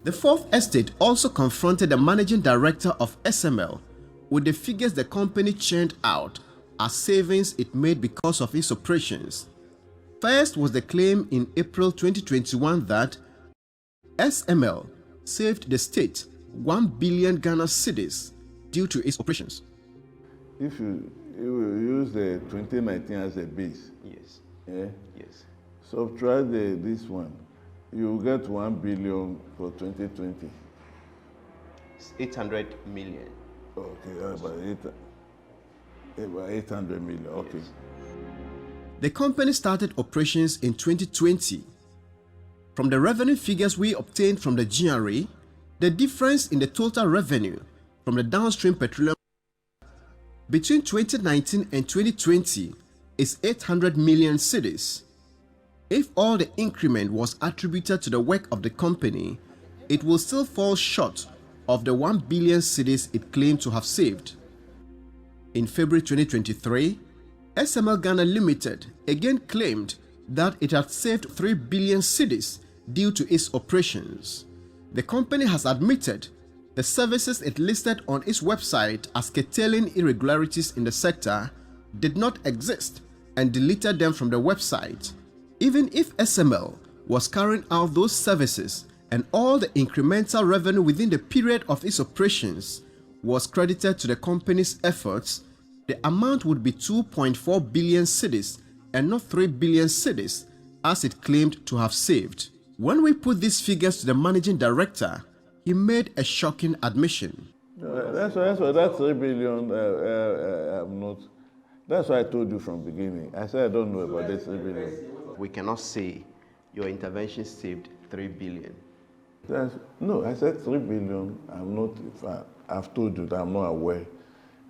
The fourth estate also confronted the managing director of SML with the figures the company churned out as savings it made because of its operations. First was the claim in April 2021 that SML saved the state 1 billion Ghana cedis due to its operations. If you use the 2019 as a base, Yes. yeah? Yes. Subtract this one, you get 1 billion for 2020. It's 800 million. Okay, about 800 million. Okay. Yes. The company started operations in 2020. From the revenue figures we obtained from the GRA, the difference in the total revenue from the downstream petroleum between 2019 and 2020 is 800 million cedis. If all the increment was attributed to the work of the company, it will still fall short of the 1 billion cedis it claimed to have saved. In February 2023, SML Ghana Limited again claimed that it had saved 3 billion cedis due to its operations. The company has admitted the services it listed on its website as curtailing irregularities in the sector did not exist and deleted them from the website. Even if SML was carrying out those services and all the incremental revenue within the period of its operations was credited to the company's efforts, the amount would be 2.4 billion cedis and not 3 billion cedis as it claimed to have saved. When we put these figures to the managing director, he made a shocking admission. That's why that 3 billion, I'm not. That's why I told you from the beginning. I said I don't know about this 3 billion. We cannot say your intervention saved 3 billion. No, I said 3 billion. I'm not. I've told you that I'm not aware,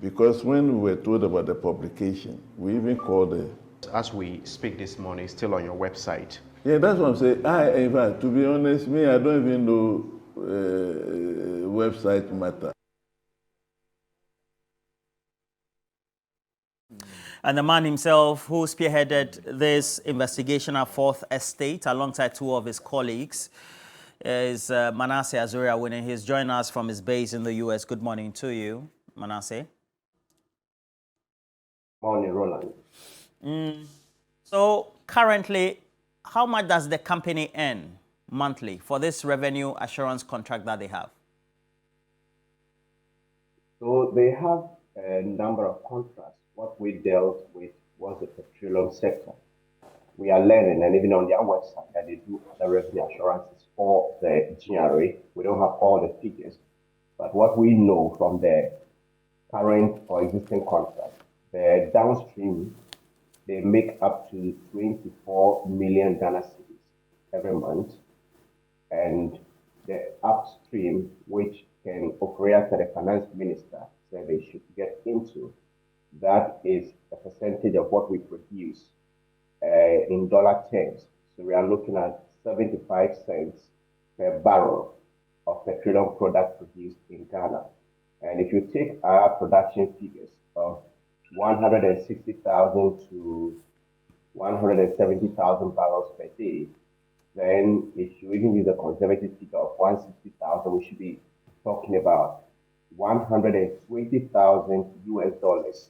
because when we were told about the publication, we even called the. As we speak this morning, still on your website. Yeah, that's what I'm saying. In fact, to be honest, I don't even know website matter. And the man himself who spearheaded this investigation at Fourth Estate alongside two of his colleagues is Manasseh Azuria Winning. He's joined us from his base in the U.S. Good morning to you, Manasseh. Morning, Roland. So currently, how much does the company earn monthly for this revenue assurance contract that they have? So they have a number of contracts. What we dealt with was the petroleum sector. We are learning, and even on their website, that they do other revenue assurances for the GRA. We don't have all the figures, but what we know from the current or existing contract, the downstream, they make up to 24 million Ghana cedis every month, and the upstream, which can operate after the finance minister said they should get into, that is a percentage of what we produce in dollar terms. So we are looking at 75 cents per barrel of petroleum product produced in Ghana. And if you take our production figures of 160,000 to 170,000 barrels per day, then if you even use a conservative figure of 160,000, we should be talking about 120,000 US dollars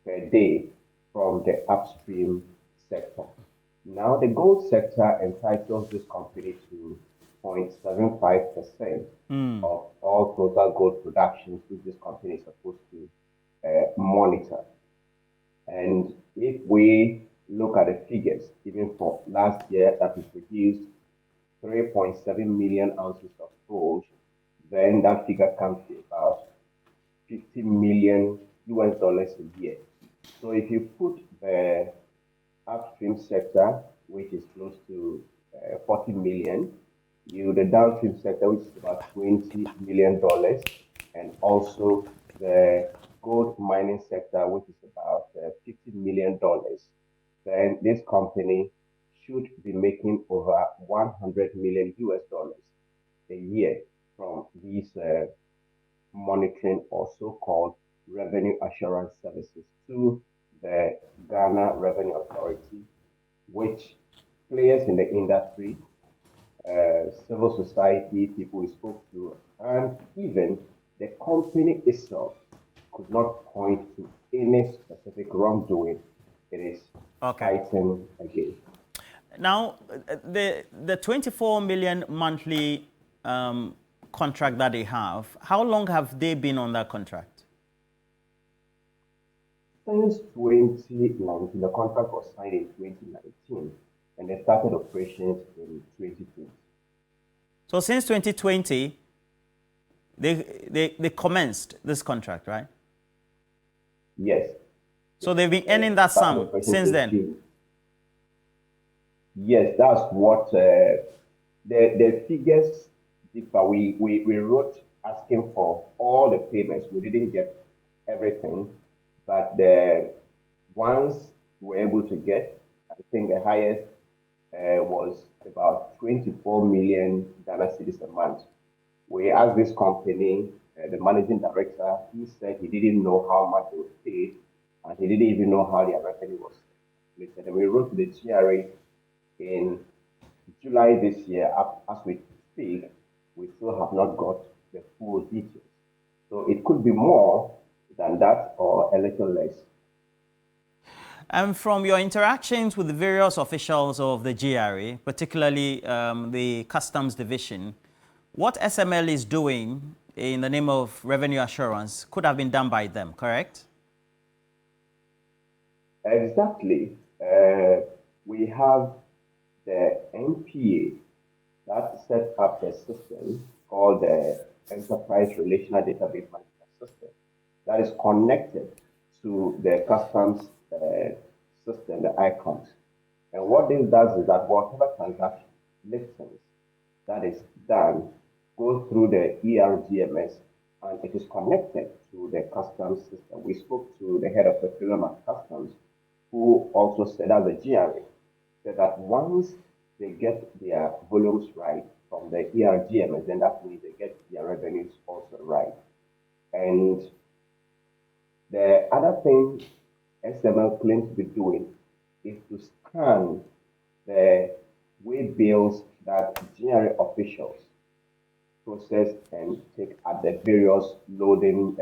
per day from the upstream sector. Now, the gold sector entitles this company to 0.75% of all total gold productions, which this company is supposed to monitor. And if we look at the figures, even for last year, that we produced 3.7 million ounces of gold, then that figure comes to about 50 million US dollars a year. So if you put the upstream sector, which is close to 40 million, the downstream sector, which is about $20 million, and also the gold mining sector, which is about $50 million, then this company should be making over 100 million US dollars a year from these monitoring or so-called revenue assurance services to the Ghana Revenue Authority, which players in the industry civil society, people we spoke to, and even the company itself could not point to any specific wrongdoing it is Okay. fighting against. Now, the 24 million monthly contract that they have, how long have they been on that contract? Since 2019, the contract was signed in 2019, and they started operations in 2020. So since 2020, they commenced this contract, right? Yes. So they've been earning that sum since then? Yes, that's what the figures differ. We wrote asking for all the payments. We didn't get everything, but the ones we were able to get, I think the highest was about 24 million Ghana cedis a month. We asked this company, the managing director, he said he didn't know how much they were paid, and he didn't even know how their revenue was calculated. And we wrote to the GRA in July this year. As we speak, we still have not got the full details. So it could be more than that or a little less. And from your interactions with the various officials of the GRA, particularly the Customs Division, what SML is doing in the name of revenue assurance could have been done by them, correct? Exactly. We have the NPA that set up a system called the Enterprise Relational Database Management System that is connected to the customs system, the ICONS. And what this does is that whatever transaction listings that is done goes through the ERGMS and it is connected to the customs system. We spoke to the head of petroleum and customs, who also said, as a GRA, said that once they get their volumes right from the ERGMS, then that means they get their revenues also right. And the other thing SML claims to be doing is to scan the way bills that GRA officials process and take at the various loading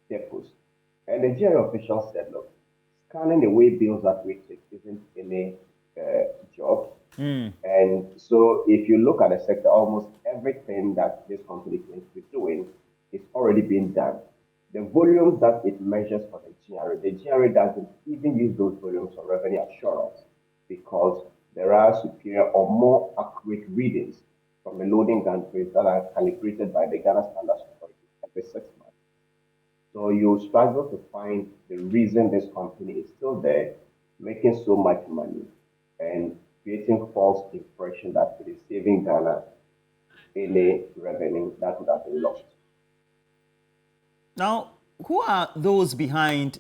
depots. And the GRA officials said, look, scanning the way bills that we take isn't any job. And so if you look at the sector, almost everything that this company claims to be doing is already being done. The volumes that it measures for the GRA doesn't even use those volumes for revenue assurance because there are superior or more accurate readings from the loading gantries that are calibrated by the Ghana Standards Authority every 6 months. So you struggle to find the reason this company is still there, making so much money and creating false impression that it is saving Ghana any revenue that would have been lost. Now, who are those behind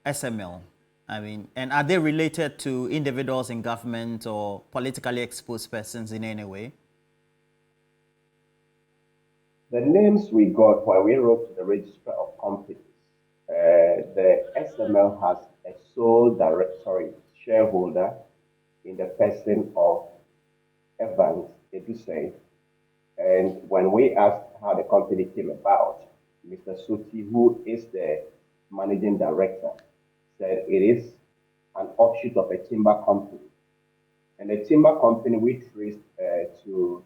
SML? I mean, and are they related to individuals in government or politically exposed persons in any way? The names we got when we wrote to the Register of Companies, the SML has a sole shareholder in the person of Evans Edusei. And when we asked how the company came about, Mr. Soti, who is the managing director, said it is an offshoot of a timber company. And the timber company we traced to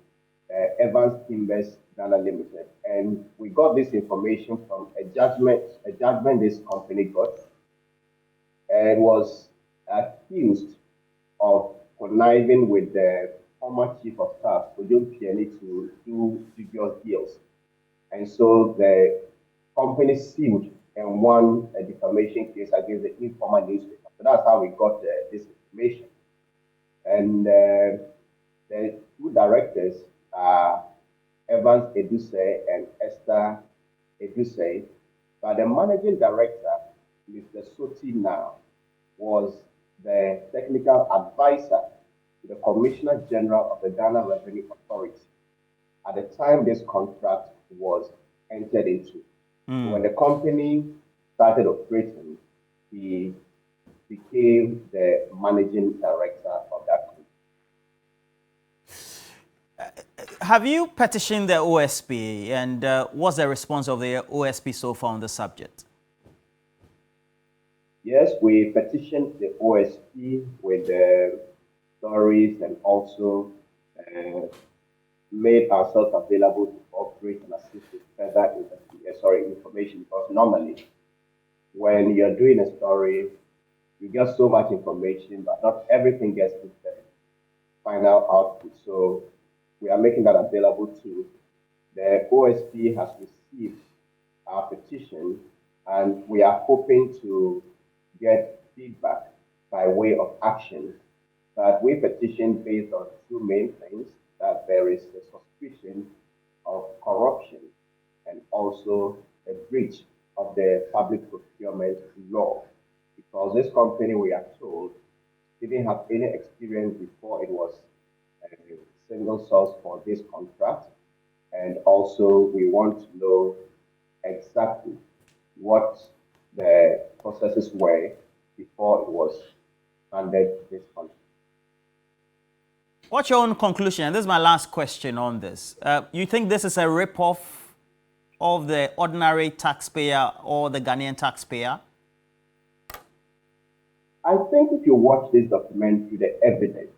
Evans Timbers Ghana Limited. And we got this information from a judgment this company got and was accused of conniving with the former chief of staff, Ojo Piani, to do dubious deals. And so the company sued and won a defamation case against the informal newspaper. So that's how we got this information. And the two directors are Evans Edusei and Esther Edusei. But the managing director, Mr. Soti now, was the technical advisor to the Commissioner General of the Ghana Revenue Authority at the time this contract was entered into. When the company started operating, he became the managing director of that company. Have you petitioned the OSP, and what's the response of the OSP so far on the subject? Yes, we petitioned the OSP with the stories and also made ourselves available to cooperate and assist with further information, because normally when you're doing a story, you get so much information, but not everything gets to the final output. So we are making that available too. The OSP has received our petition, and we are hoping to get feedback by way of action. But we petitioned based on two main things: that there is a suspicion of corruption and also a breach of the public procurement law. Because this company, we are told, didn't have any experience before it was a single source for this contract. And also, we want to know exactly what the processes were before it was handed this contract. What's your own conclusion? And this is my last question on this. You think this is a rip-off of the ordinary taxpayer or the Ghanaian taxpayer? I think if you watch this documentary, the evidence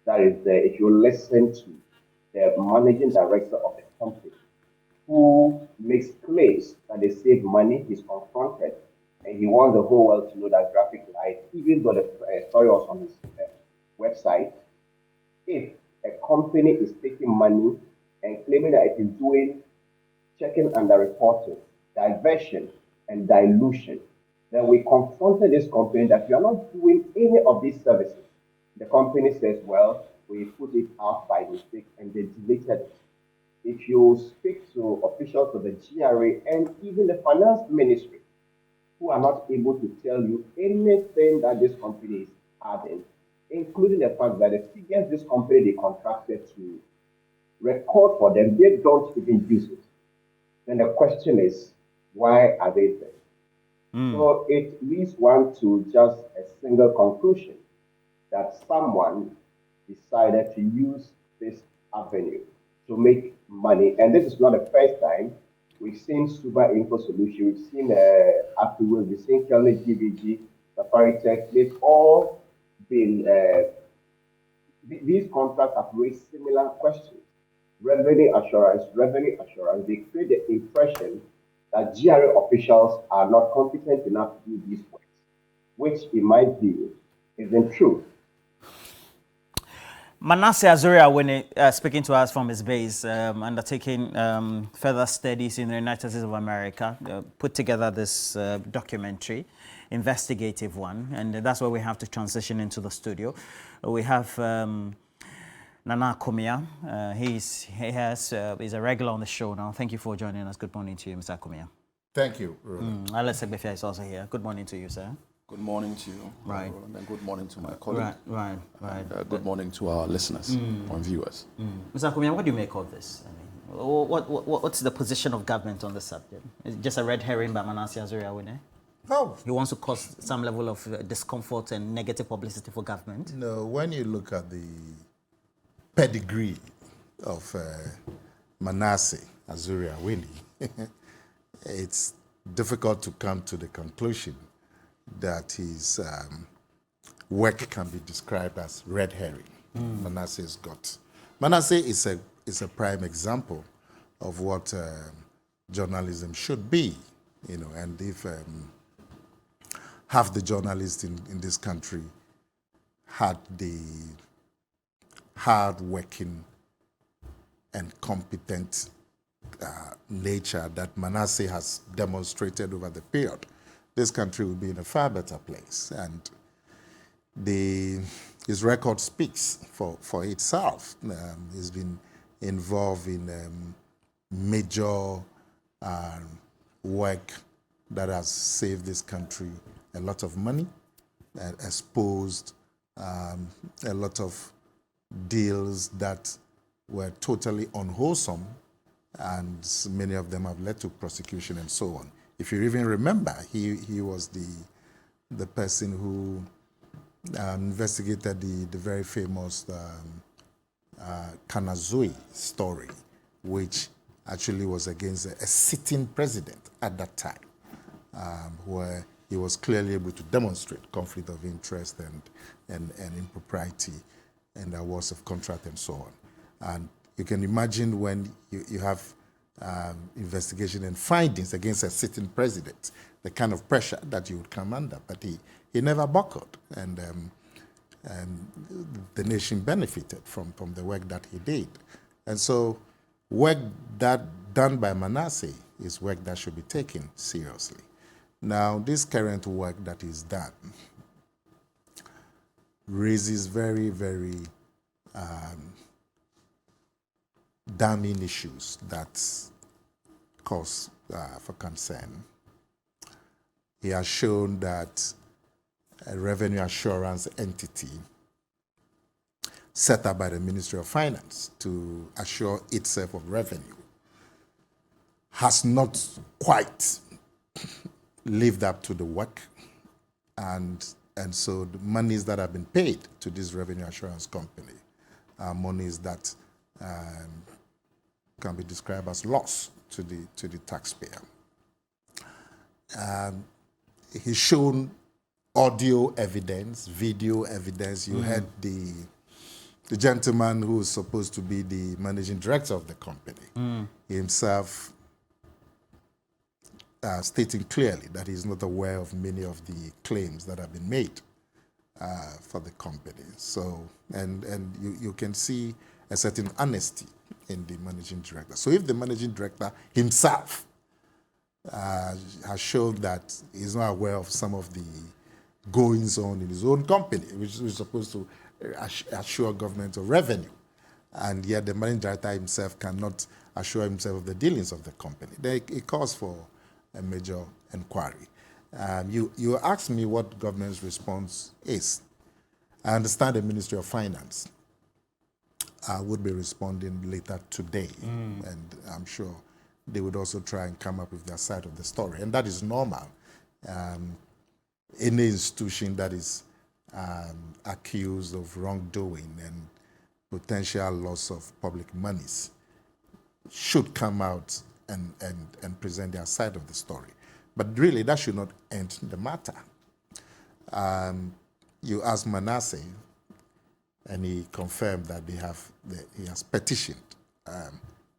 that is there, if you listen to the managing director of the company, who makes claims that they save money, he's confronted, and he wants the whole world to know that graphic light, even though the story was on his website. If a company is taking money and claiming that it is doing checking and reporting, diversion, and dilution, then we confronted this company that we are not doing any of these services. The company says, well, we put it out by mistake and they deleted it. If you speak to officials of the GRA and even the finance ministry, who are not able to tell you anything that this company is adding, including the fact that the figures this company they contracted to record for them, they don't even use it. Then the question is, why are they there? So it leads one to just a single conclusion, that someone decided to use this avenue to make money. And this is not the first time. We've seen Super Info Solution, we've seen Afterwards, we've seen Kelly GVG, Safari Tech. They've all been, these contracts have raised similar questions. Revenue assurance. They create the impression that GRA officials are not competent enough to do these works, which in my view isn't true. Manasseh Azuria, when speaking to us from his base, undertaking further studies in the United States of America, put together this documentary, investigative one, and that's where we have to transition into the studio. We have Nana Akomia. He's a regular on the show now. Thank you for joining us. Good morning to you, Mr. Akomia. Thank you, Roland. Alex Egbefia is also here. Good morning to you, sir. Good morning to you, right. Roland, and good morning to my colleague. Right. And, good morning to our listeners and viewers. Mr. Akomia, what do you make of this? I mean, what's the position of government on this subject? Is it just a red herring by Manasseh Azuria? No. He wants to cause some level of discomfort and negative publicity for government? No, when you look at the pedigree of Manasseh Azuria Winnie, it's difficult to come to the conclusion that his work can be described as red herring. Manasseh's got. Manasseh is a prime example of what journalism should be, and if half the journalists in this country had the hard-working and competent nature that Manasseh has demonstrated over the period, this country will be in a far better place. And his record speaks for itself. He's been involved in major work that has saved this country a lot of money, exposed a lot of deals that were totally unwholesome, and many of them have led to prosecution and so on. If you even remember, he was the person who investigated the very famous Kanazui story, which actually was against a sitting president at that time, where he was clearly able to demonstrate conflict of interest and impropriety and awards of contract and so on. And you can imagine when you have investigation and findings against a sitting president, the kind of pressure that you would come under. But he never buckled, and the nation benefited from the work that he did. And so work that done by Manasseh is work that should be taken seriously. Now, this current work that is done raises very, very damning issues that cause for concern. He has shown that a revenue assurance entity set up by the Ministry of Finance to assure itself of revenue has not quite lived up to the work, and so the monies that have been paid to this revenue assurance company are monies that can be described as loss to the taxpayer. He's shown audio evidence, video evidence. You heard the gentleman who is supposed to be the managing director of the company himself stating clearly that he's not aware of many of the claims that have been made for the company. So, and you can see a certain honesty in the managing director. So if the managing director himself has shown that he's not aware of some of the goings on in his own company, which is supposed to assure government of revenue, and yet the managing director himself cannot assure himself of the dealings of the company, then it calls for a major inquiry. You asked me what government's response is. I understand the Ministry of Finance would be responding later today, and I'm sure they would also try and come up with their side of the story, and that is normal. Any institution that is accused of wrongdoing and potential loss of public monies should come out and present their side of the story. But really, that should not end the matter. You asked Manasseh, and he confirmed that he has petitioned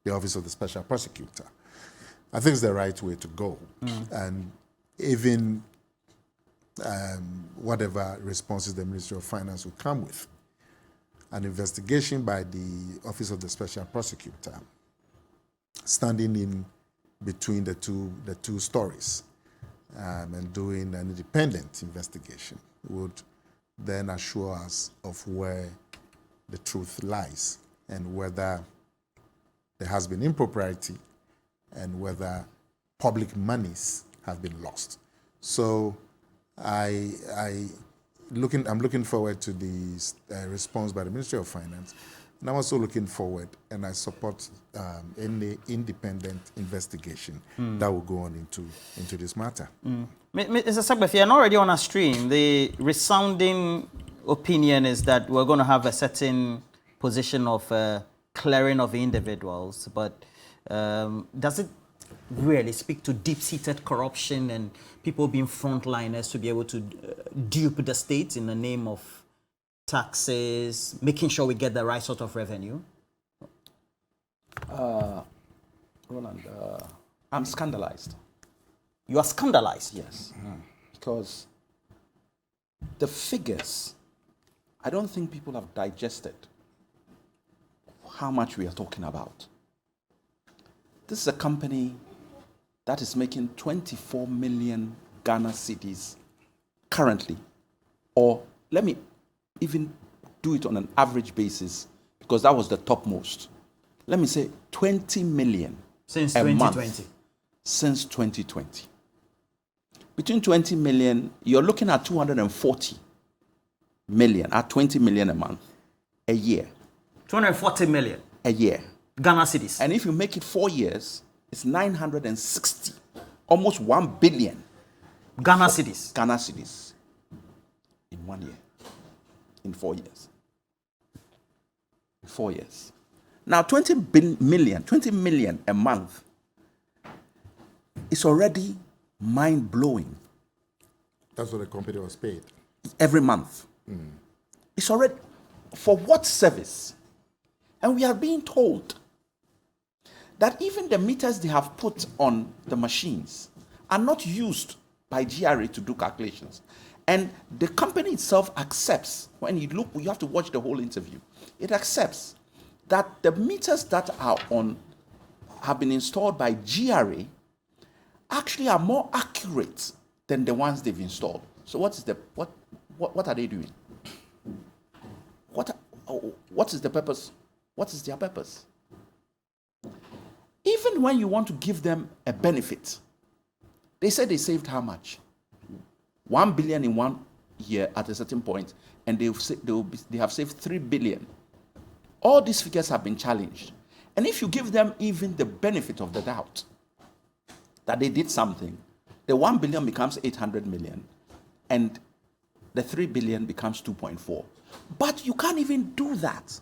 the Office of the Special Prosecutor. I think it's the right way to go. And even whatever responses the Ministry of Finance will come with, an investigation by the Office of the Special Prosecutor, standing in between the two stories and doing an independent investigation, would then assure us of where the truth lies and whether there has been impropriety and whether public monies have been lost. So I'm looking forward to the response by the Ministry of Finance, and I'm also looking forward, and I support any independent investigation that will go on into this matter. Mr. Sagbafi, you're already on a stream. The resounding opinion is that we're going to have a certain position of clearing of individuals, but does it really speak to deep-seated corruption and people being frontliners to be able to dupe the state in the name of taxes, making sure we get the right sort of revenue? Roland, I'm scandalized. You are scandalized? Yes, because the figures, I don't think people have digested how much we are talking about. This is a company that is making 24 million Ghana cedis currently, or let me even do it on an average basis, because that was the topmost. Let me say 20 million since a 2020. month, since 2020. Between 20 million, you're looking at 240 million, at 20 million a month, a year. 240 million? A year. Ghana cedis. And if you make it 4 years, it's 960, almost 1 billion. Ghana cedis. Ghana cedis in 1 year, in 4 years. 4 years. Now, 20 million a month is already mind-blowing. That's what the company was paid. Every month. It's already, for what service? And we are being told that even the meters they have put on the machines are not used by GRA to do calculations. And the company itself accepts, when you look, you have to watch the whole interview, it accepts that the meters that are on, have been installed by GRA actually are more accurate than the ones they've installed. So what are they doing? What is the purpose? What is their purpose? Even when you want to give them a benefit, they say they saved how much? 1 billion in 1 year at a certain point, and they have saved 3 billion. All these figures have been challenged. And if you give them even the benefit of the doubt that they did something, the 1 billion becomes 800 million, and the 3 billion becomes 2.4. But you can't even do that.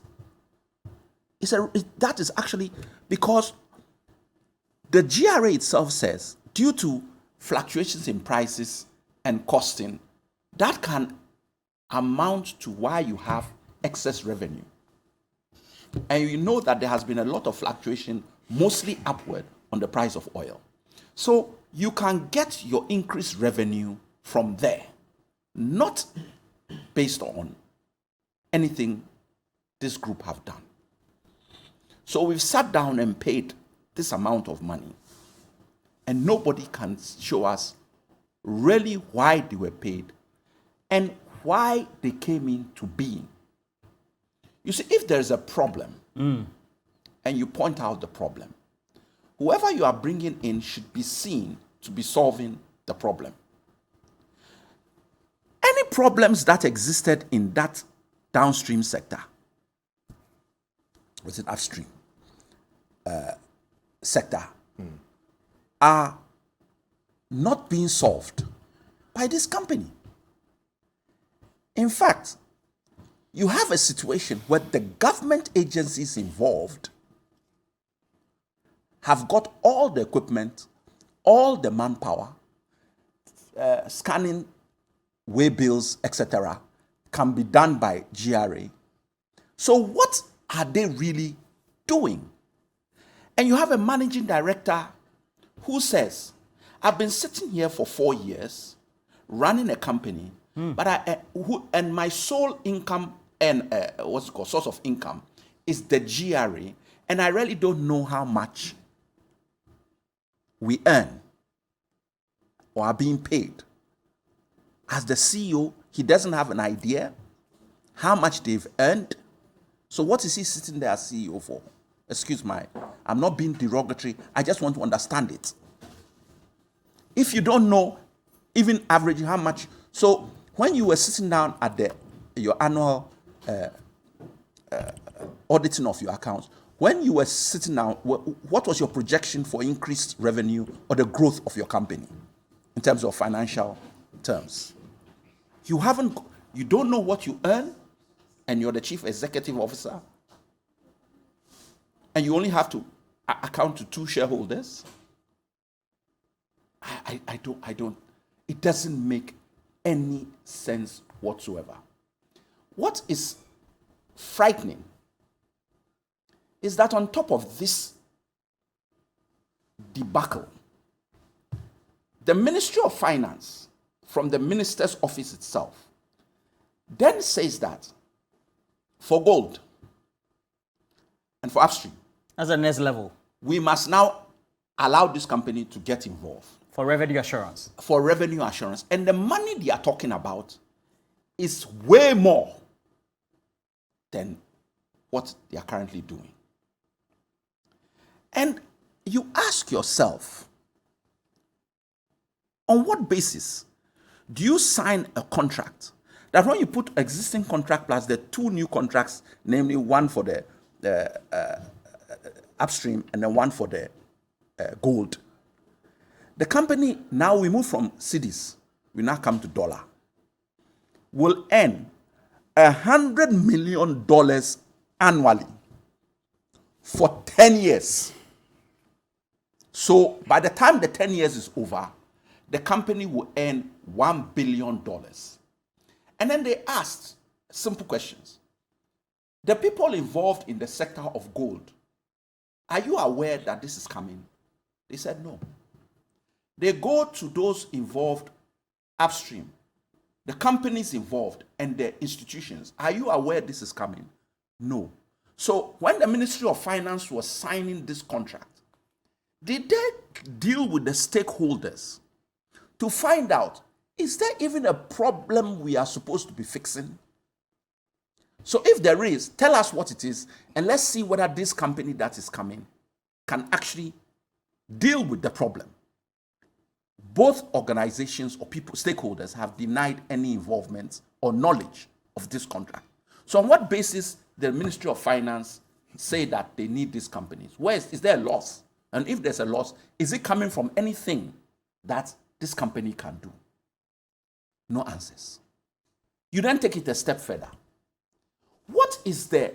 That is actually because the GRA itself says, due to fluctuations in prices and costing, that can amount to why you have excess revenue. And you know that there has been a lot of fluctuation, mostly upward, on the price of oil. So you can get your increased revenue from there, not based on anything this group have done. So we've sat down and paid this amount of money, and nobody can show us really why they were paid and why they came into being. You see, if there's a problem and you point out the problem, whoever you are bringing in should be seen to be solving the problem. Any problems that existed in that downstream sector, was it upstream sector, are not being solved by this company. In fact, you have a situation where the government agencies involved have got all the equipment, all the manpower, scanning way bills, etc., can be done by GRA. So what are they really doing? And you have a managing director who says, I've been sitting here for 4 years, running a company, but and my sole income and source of income is the GRA, and I really don't know how much we earn or are being paid. As the CEO, he doesn't have an idea how much they've earned. So what is he sitting there as CEO for? Excuse me, I'm not being derogatory. I just want to understand it. If you don't know, even average how much. So when you were sitting down at your annual auditing of your accounts, when you were sitting down, what was your projection for increased revenue or the growth of your company in terms of financial terms? You don't know what you earn, and you're the chief executive officer, and you only have to account to 2 shareholders. I don't, it doesn't make any sense whatsoever. What is frightening is that on top of this debacle, the Ministry of Finance, from the minister's office itself, then says that for gold and for upstream, that's the next level. We must now allow this company to get involved. For revenue assurance. For revenue assurance. And the money they are talking about is way more than what they are currently doing. And you ask yourself, on what basis do you sign a contract that when you put existing contract plus the 2 new contracts, namely one for the upstream and then one for the gold, the company, now we move from cedis, we now come to dollar, will earn $100 million annually for 10 years. So by the time the 10 years is over, the company will earn $1 billion. And then they asked simple questions. The people involved in the sector of gold, are you aware that this is coming? They said no. They go to those involved upstream, the companies involved and the institutions. Are you aware this is coming? No. So when the Ministry of Finance was signing this contract, did they deal with the stakeholders to find out, is there even a problem we are supposed to be fixing? So if there is, tell us what it is, and let's see whether this company that is coming can actually deal with the problem. Both organizations or people, stakeholders, have denied any involvement or knowledge of this contract. So on what basis the Ministry of Finance say that they need these companies? Is there a loss? And if there's a loss, is it coming from anything that this company can do? No answers. You then take it a step further. What is the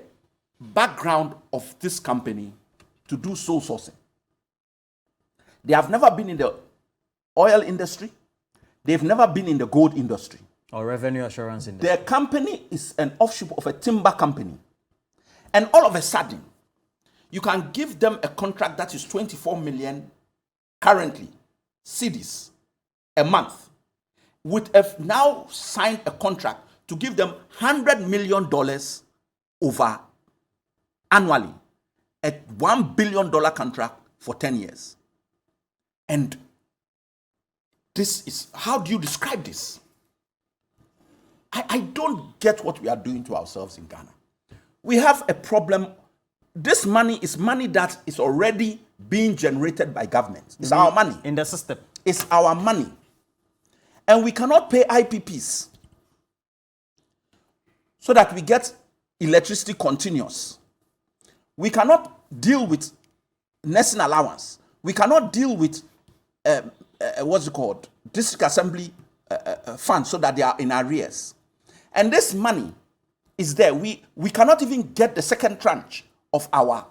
background of this company to do sole sourcing? They have never been in the oil industry. They've never been in the gold industry. Or revenue assurance industry. Their company is an offshoot of a timber company. And all of a sudden, you can give them a contract that is 24 million currently, cedis, a month, with a now signed a contract to give them $100 million over annually, a $1 billion contract for 10 years. And this is, how do you describe this? I don't get what we are doing to ourselves in Ghana. We have a problem. This money is money that is already being generated by government. It's our money. In the system. It's our money. And we cannot pay IPPs so that we get electricity continuous. We cannot deal with nursing allowance. We cannot deal with, what's it called, district assembly funds so that they are in arrears. And this money is there. We cannot even get the second tranche of our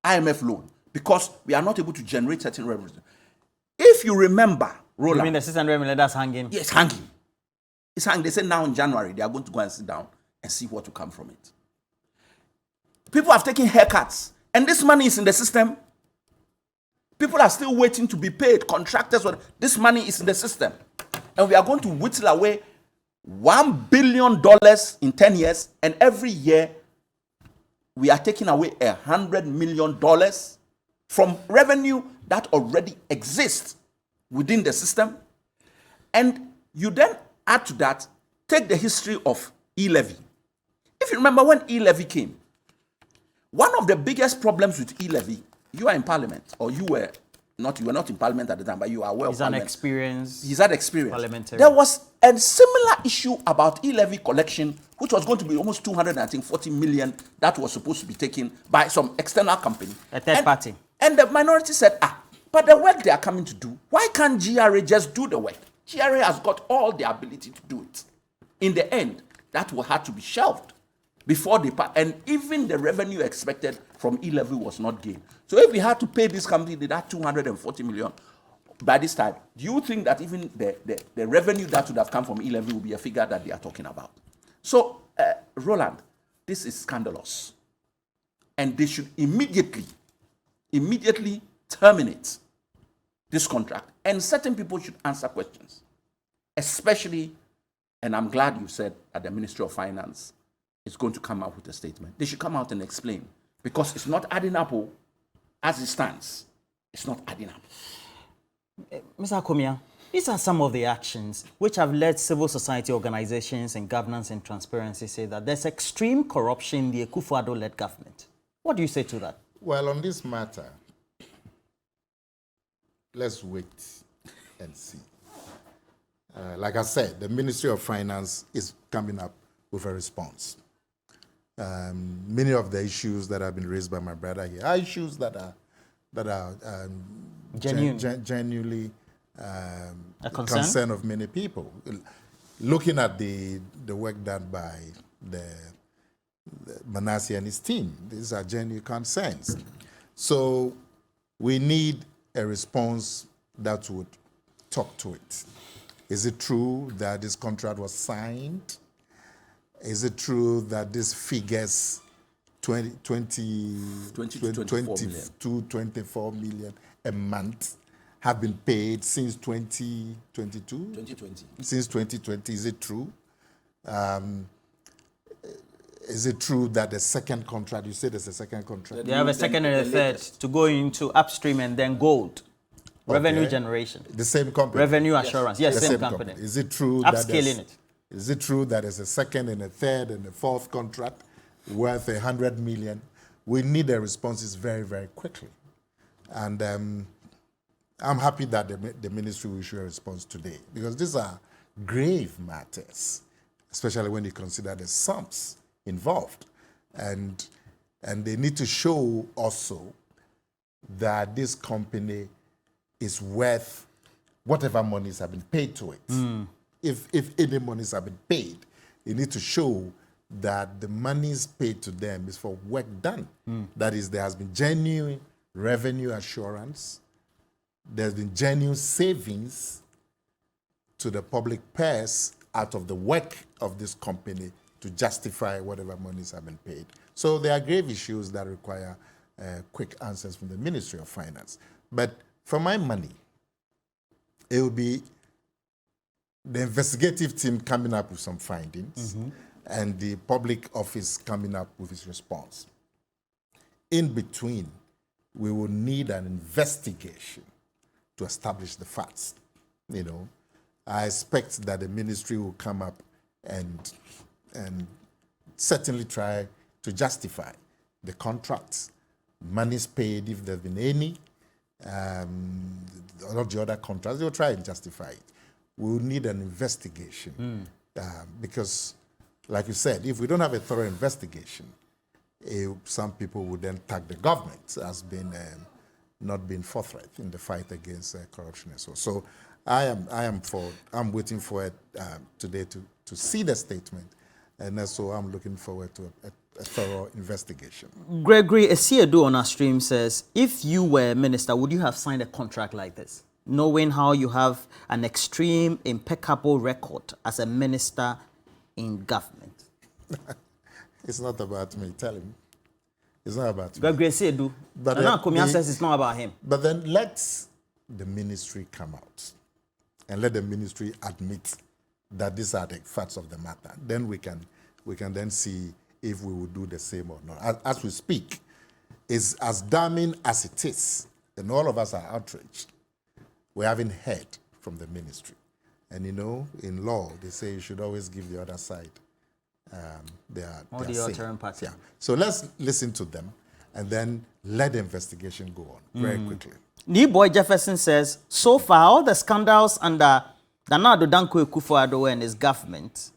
IMF loan because we are not able to generate certain revenues. If you remember, Roland. You mean the 600 million that's hanging? Yes, hanging. It's hanging. They say now in January they are going to go and sit down and see what will come from it. People have taken haircuts, and this money is in the system. People are still waiting to be paid. Contractors, this money is in the system. And we are going to whittle away $1 billion in 10 years, and every year we are taking away $100 million from revenue that already exists within the system. And you then add to that, take the history of e-levy. If you remember when e-levy came, one of the biggest problems with e-levy, you are in parliament, or you were not in parliament at the time, but you are aware of parliament. He's had experience. Parliamentary. There was a similar issue about e-levy collection, which was going to be almost 240 million that was supposed to be taken by some external company. A third party. And the minority said, but the work they are coming to do, why can't GRA just do the work? GRA has got all the ability to do it. In the end, that will have to be shelved before they pass. And even the revenue expected from e-levy was not gained. So if we had to pay this company that 240 million by this time, do you think that even the revenue that would have come from e-levy will be a figure that they are talking about? So, Roland, this is scandalous. And they should immediately terminate this contract. And certain people should answer questions. Especially, and I'm glad you said that the Ministry of Finance is going to come out with a statement. They should come out and explain. Because it's not adding up as it stands. It's not adding up. Mr. Akomia, these are some of the actions which have led civil society organizations and governance and transparency say that there's extreme corruption in the Akufo-Addo-led government. What do you say to that? Well, on this matter, let's wait and see. Like I said, the Ministry of Finance is coming up with a response. Many of the issues that have been raised by my brother here are issues that are genuinely a concern of many people. Looking at the work done by the Manasseh and his team. These are genuine concerns. So we need a response that would talk to it. Is it true that this contract was signed? Is it true that these figures, 20 to 24 million a month, have been paid since 2022? 2020. Since 2020, is it true? Is it true that the second contract, you said there's a second contract? They have a second and a third to go into upstream and then gold. Revenue generation. The same company? Revenue assurance. Yes, The same company. Is it true Upscaling it. Is it true that there's a second and a third and a fourth contract worth 100 million? We need the responses very, very quickly. And I'm happy that the ministry will issue a response today, because these are grave matters, especially when you consider the sums involved. And they need to show also that this company is worth whatever monies have been paid to it. If any monies have been paid, you need to show that the monies paid to them is for work done. That is, there has been genuine revenue assurance, there's been genuine savings to the public purse out of the work of this company to justify whatever monies have been paid. So there are grave issues that require quick answers from the Ministry of Finance. But for my money, it will be the investigative team coming up with some findings and the public office coming up with its response. In between, we will need an investigation to establish the facts. You know, I expect that the ministry will come up and certainly try to justify the contracts, monies paid if there's been any, all of the other contracts. They will try and justify it. We will need an investigation because, like you said, if we don't have a thorough investigation, some people would then tag the government as being not being forthright in the fight against corruption and so on. So I'm waiting for it today to see the statement, and so I'm looking forward to a thorough investigation. Gregory Esiedu on our stream says, if you were a minister, would you have signed a contract like this, knowing how you have an extreme, impeccable record as a minister in government? It's not about me, tell him. It's not about me. Gregory Esiedu. But now Kumia says it's not about him. But then let the ministry come out and let the ministry admit that these are the facts of the matter. Then we can then see if we will do the same or not. As we speak, it's as damning as it is, and all of us are outraged. We haven't heard from the ministry. And you know, in law, they say you should always give the other side their say. Party. Yeah. So let's listen to them and then let the investigation go on very quickly. Boy Jefferson says, so far, all the scandals under Danado Danko Akufo-Addo and his government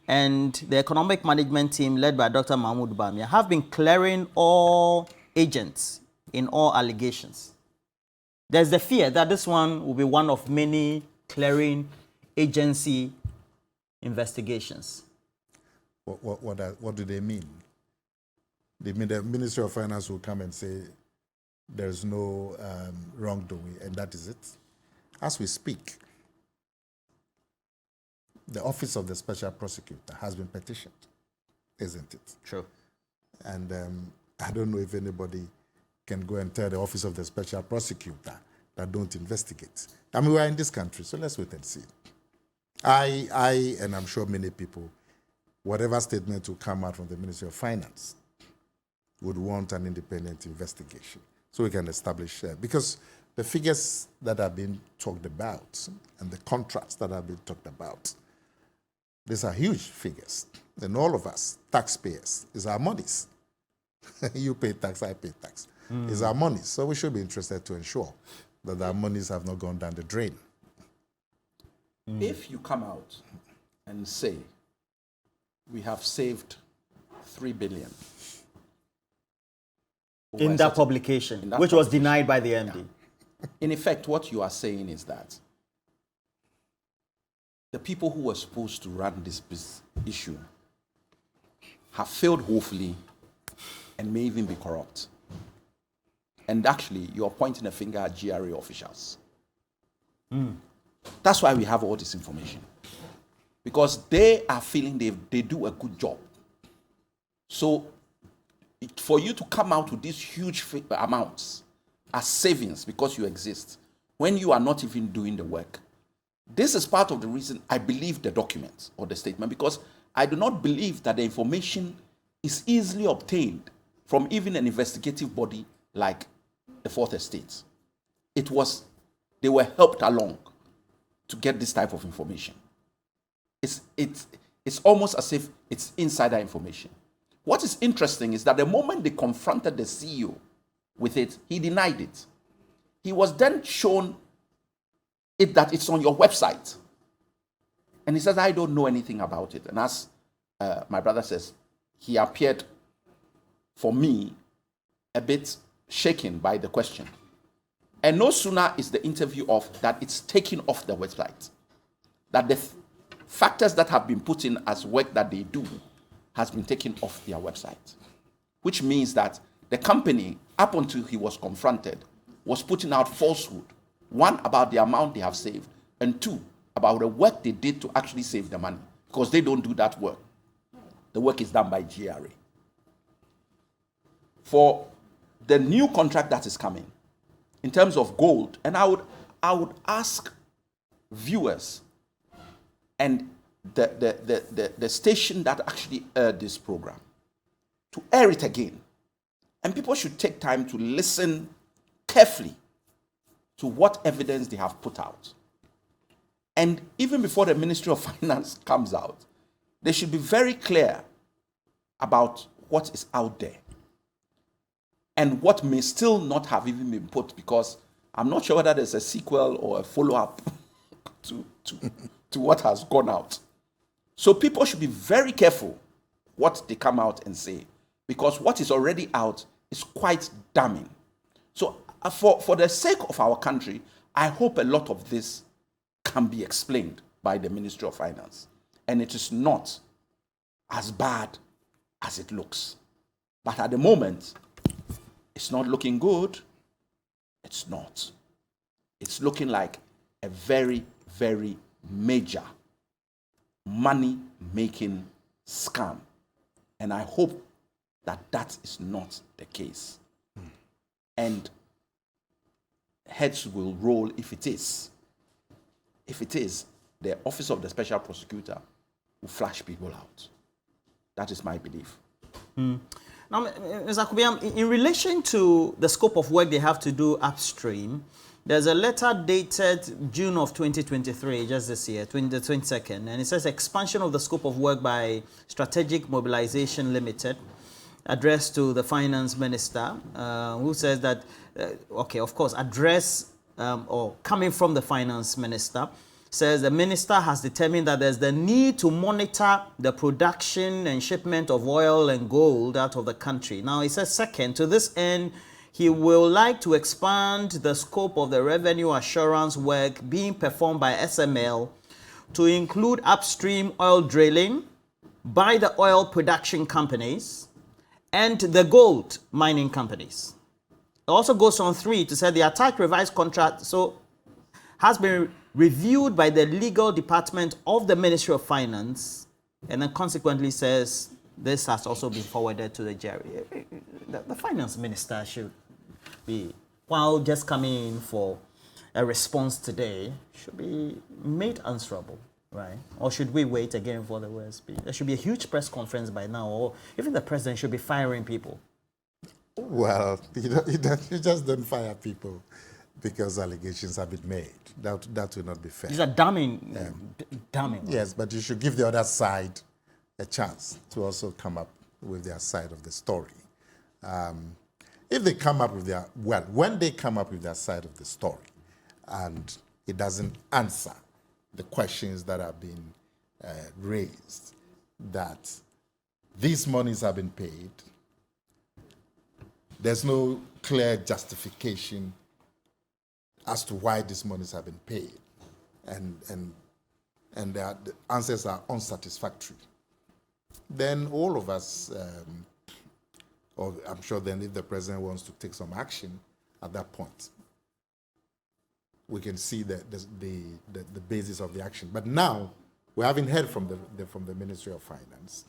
and the economic management team led by Dr. Mahmoud Bamia have been clearing all agents in all allegations. There's the fear that this one will be one of many clearing agency investigations. What do they mean? They mean the Ministry of Finance will come and say there's no wrongdoing, and that is it. As we speak, the Office of the Special Prosecutor has been petitioned, isn't it? True. And I don't know if anybody can go and tell the Office of the Special Prosecutor that don't investigate. I mean, we're in this country, so let's wait and see. I and I'm sure many people, whatever statement will come out from the Ministry of Finance, would want an independent investigation so we can establish, because the figures that have been talked about and the contracts that have been talked about, these are huge figures. And all of us, taxpayers, is our monies. You pay tax, I pay tax. It's our monies. So we should be interested to ensure that our monies have not gone down the drain. If you come out and say, we have saved 3 billion. In that publication, which was denied by the MD. Yeah. In effect, what you are saying is that the people who were supposed to run this issue have failed woefully and may even be corrupt. And actually, you're pointing a finger at GRA officials. That's why we have all this information. Because they are feeling they do a good job. So for you to come out with these huge amounts as savings because you exist, when you are not even doing the work, this is part of the reason I believe the document or the statement, because I do not believe that the information is easily obtained from even an investigative body like the Fourth Estate. They were helped along to get this type of information. It's almost as if it's insider information. What is interesting is that the moment they confronted the CEO with it, he denied it. He was then shown that it's on your website. And he says, I don't know anything about it. And as my brother says, he appeared, for me, a bit shaken by the question. And no sooner is the interview off that it's taken off the website, that the factors that have been put in as work that they do has been taken off their website, which means that the company, up until he was confronted, was putting out falsehood. One, about the amount they have saved, and two, about the work they did to actually save the money, because they don't do that work. The work is done by GRA. For the new contract that is coming, in terms of gold, and I would ask viewers and the station that actually aired this program to air it again. And people should take time to listen carefully to what evidence they have put out. And even before the Ministry of Finance comes out, they should be very clear about what is out there and what may still not have even been put, because I'm not sure whether there's a sequel or a follow-up to what has gone out. So people should be very careful what they come out and say, because what is already out is quite damning. So for the sake of our country, I hope a lot of this can be explained by the Ministry of Finance. And it is not as bad as it looks. But at the moment, it's not looking good. It's not. It's looking like a very, very major money-making scam. And I hope that that is not the case. And heads will roll if it is. If it is, the Office of the Special Prosecutor will flash people out. That is my belief. Now, Mr. Kubiam, in relation to the scope of work they have to do upstream, there's a letter dated June of 2023, just this year, the 22nd, and it says expansion of the scope of work by Strategic Mobilization Limited, addressed to the Finance Minister, who says that, of course, or coming from the Finance Minister, says the Minister has determined that there's the need to monitor the production and shipment of oil and gold out of the country. Now, he says, second, to this end, he will like to expand the scope of the revenue assurance work being performed by SML to include upstream oil drilling by the oil production companies and the gold mining companies. It also goes on 3 to say the attached revised contract has been reviewed by the legal department of the Ministry of Finance, and then consequently says this has also been forwarded to the jury. The Finance Minister should be, while just coming in for a response today, should be made answerable, right? Or should we wait again for the OSP? There should be a huge press conference by now, or even the president should be firing people. Well, you just don't fire people because allegations have been made. That will not be fair. These are damning. Damning. Yes, but you should give the other side a chance to also come up with their side of the story. If they come up with when they come up with their side of the story and it doesn't answer the questions that have been raised, that these monies have been paid, there's no clear justification as to why these monies have been paid, and the answers are unsatisfactory, then all of us, or I'm sure then if the president wants to take some action at that point, we can see the basis of the action. But now, we haven't heard from the Ministry of Finance.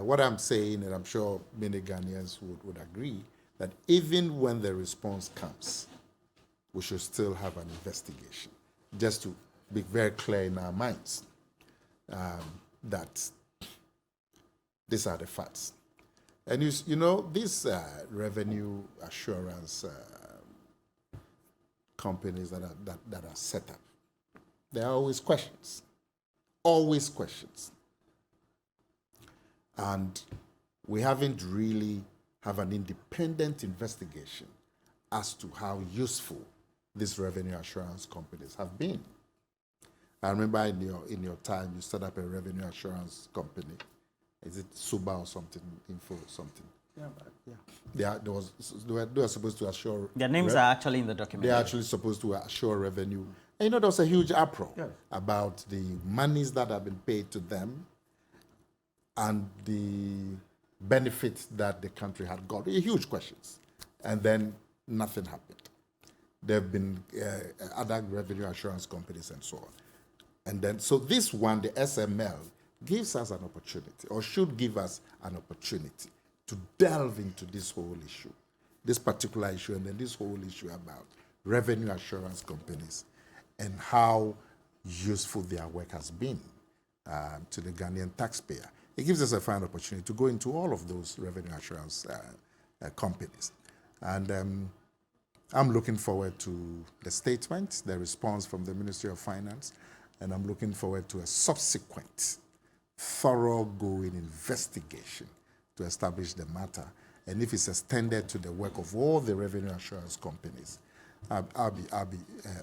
What I'm saying, and I'm sure many Ghanaians would agree, that even when the response comes, we should still have an investigation, just to be very clear in our minds that these are the facts. And you know, these revenue assurance companies that are set up, there are always questions. Always questions. And we haven't really have an independent investigation as to how useful these revenue assurance companies have been. I remember in your time you set up a revenue assurance company. Is it Suba or something? Info or something? Yeah. They were supposed to assure. Their names are actually in the document. They're actually supposed to assure revenue. And you know, there was a huge uproar about the monies that have been paid to them and the benefits that the country had got. Huge questions. And then nothing happened. There have been other revenue assurance companies and so on. And then, so this one, the SML, gives us an opportunity, or should give us an opportunity, to delve into this whole issue, this particular issue, and then this whole issue about revenue assurance companies and how useful their work has been to the Ghanaian taxpayer. It gives us a fine opportunity to go into all of those revenue assurance companies. And I'm looking forward to the statement, the response from the Ministry of Finance, and I'm looking forward to a subsequent, thoroughgoing investigation to establish the matter. And if it's extended to the work of all the revenue assurance companies, I'll be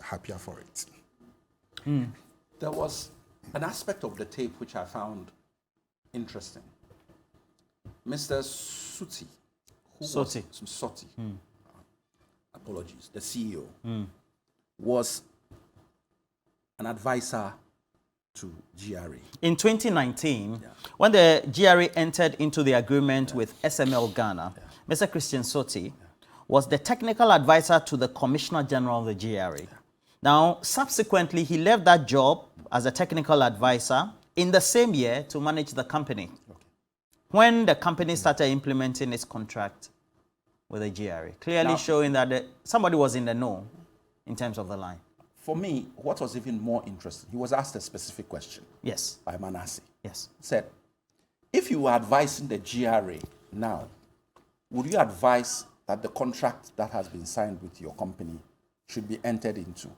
happier for it. There was an aspect of the tape which I found interesting. Mr. Soti, apologies, the CEO, was an advisor to GRA. In 2019, when the GRA entered into the agreement with SML Ghana, Mr. Christian Soti was the technical advisor to the Commissioner General of the GRA. Now, subsequently, he left that job as a technical advisor in the same year to manage the company. When the company started implementing its contract with the GRA, clearly showing that somebody was in the know in terms of the line. For me, what was even more interesting, he was asked a specific question. Yes. By Manasseh. Yes. He said, if you were advising the GRA now, would you advise that the contract that has been signed with your company should be entered into?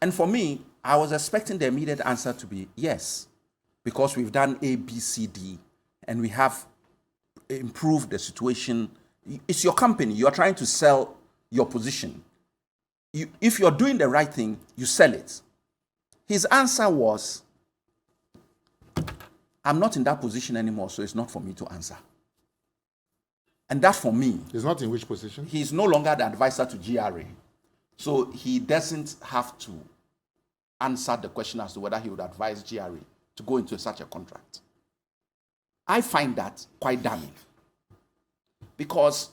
And for me, I was expecting the immediate answer to be yes, because we've done A, B, C, D, and we have improved the situation. It's your company. You're trying to sell your position. If you're doing the right thing, you sell it. His answer was, I'm not in that position anymore, so it's not for me to answer. And that, for me... He's not in which position? He's no longer the advisor to GRA. So he doesn't have to answer the question as to whether he would advise GRA to go into such a contract. I find that quite damning. Because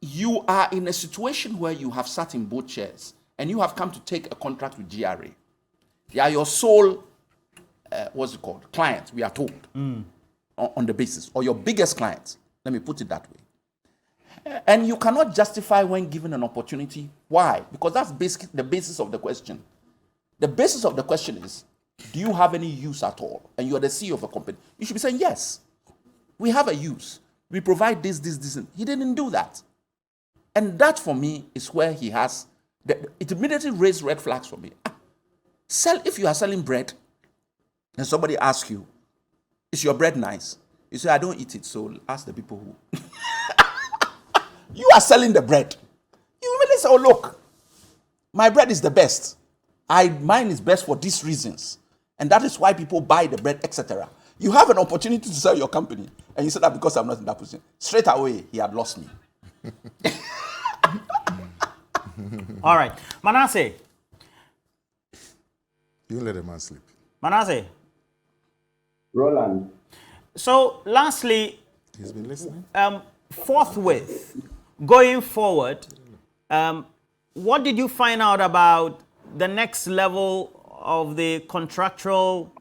you are in a situation where you have sat in both chairs and you have come to take a contract with GRA. They are your sole, client, we are told, on the basis, or your biggest client. Let me put it that way. And you cannot justify when given an opportunity. Why? Because that's the basis of the question. The basis of the question is, do you have any use at all? And you're the CEO of a company. You should be saying, yes, we have a use. We provide this. He didn't do that. And that, for me, is where he has... It immediately raised red flags for me. If you are selling bread, and somebody asks you, is your bread nice? You say, I don't eat it, so ask the people who... You are selling the bread. You immediately say, oh, look, my bread is the best. Mine is best for these reasons. And that is why people buy the bread, etc. You have an opportunity to sell your company, and you say that because I'm not in that position. Straight away, he had lost me. All right. Manasseh. You let a man sleep. Manasseh, Roland. So, lastly, He's been listening. forthwith, going forward, what did you find out about the next level of the contractual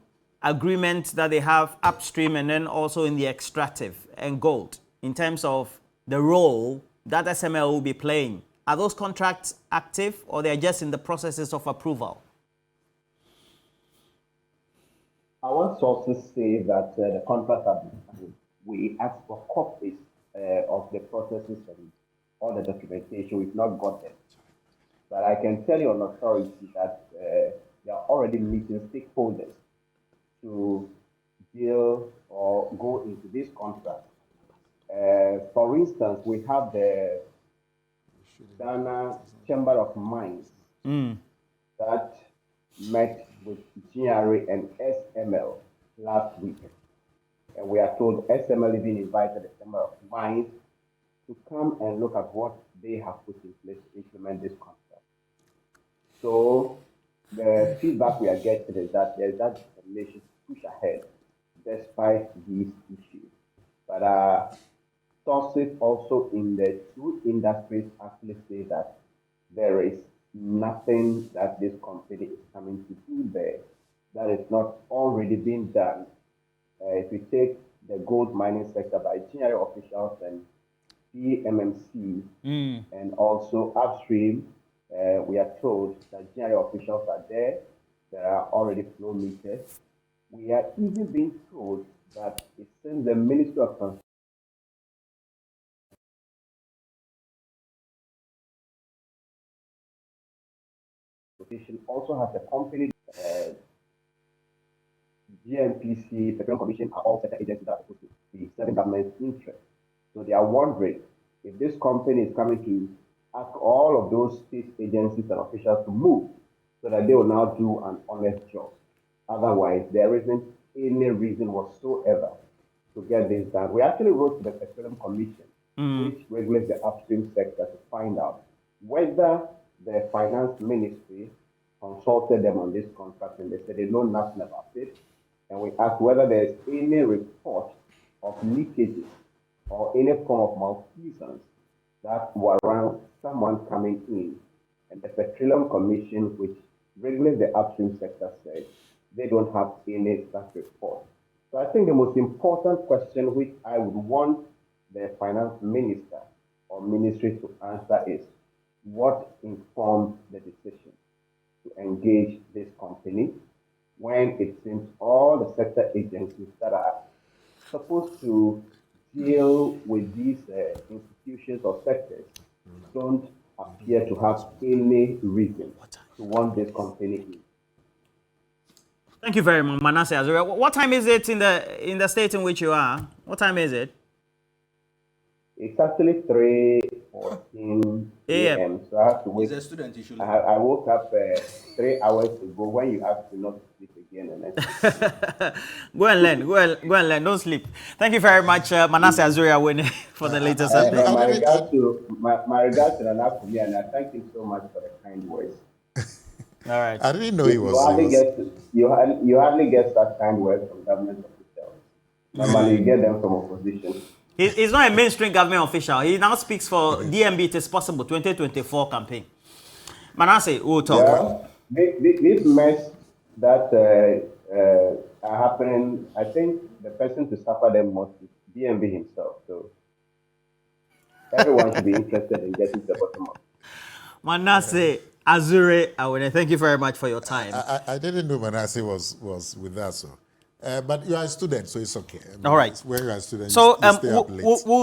agreement that they have upstream and then also in the extractive and gold in terms of the role that SML will be playing? Are those contracts active or they're just in the processes of approval? Our sources say that the contracts have been signed. We asked for copies of the processes and all the documentation. We've not got them. But I can tell you on authority that they are already meeting stakeholders to deal or go into this contract. For instance, we have the Ghana Chamber of Mines that met with GRA and SML last week. And we are told SML is being invited, the Chamber of Mines, to come and look at what they have put in place to implement this contract. So the feedback we are getting is that there is that determination to push ahead despite these issues. But sources also in the two industries actually say that there is nothing that this company is coming to do there that is not already being done. If we take the gold mining sector by GRA officials and PMMC and also upstream, we are told that GRA officials are there. There are already flow meters. We are even being told that it seems the Ministry of Transportation also has a company, GNPC, Petroleum Commission are all sector agencies that are supposed to be serving government's interest. So they are wondering if this company is coming to ask all of those state agencies and officials to move so that they will now do an honest job. Otherwise, there isn't any reason whatsoever to get this done. We actually wrote to the Petroleum Commission, which regulates the upstream sector, to find out whether the finance ministry consulted them on this contract, and they said they know nothing about it. And we asked whether there is any report of leakages or any form of malfeasance that warrant someone coming in. And the Petroleum Commission, which regulates the upstream sector, said they don't have any such report. So I think the most important question which I would want the finance minister or ministry to answer is, what informed the decision to engage this company when it seems all the sector agencies that are supposed to deal with these institutions or sectors don't appear to have any reason to want this company in. Thank you very much, Manasseh Azuria. What time is it in the state in which you are? What time is it? It's actually 3:14 a.m. So I have to wait. He's a student, he should I woke up 3 hours ago when you asked me not to sleep again. And Go and learn. Go and learn. Don't sleep. Thank you very much, Manasseh Azuria, for the latest update. My regards to Nana Kumi, and I thank him so much for the kind words. All right. I didn't know he was. You hardly get such kind words from government officials. Normally, you get them from opposition. He's not a mainstream government official. He now speaks for DMB It Is Possible 2024 campaign. Manasseh, we'll talk. Yeah, this mess that are happening, I think the person to suffer them most is DMB himself. So everyone should be interested in getting to the bottom of it. Manasseh Azuria, thank you very much for your time. I didn't know Manasseh was with us. So. But you are a student, so it's okay. I mean, all right. When you are a student, so you stay up late.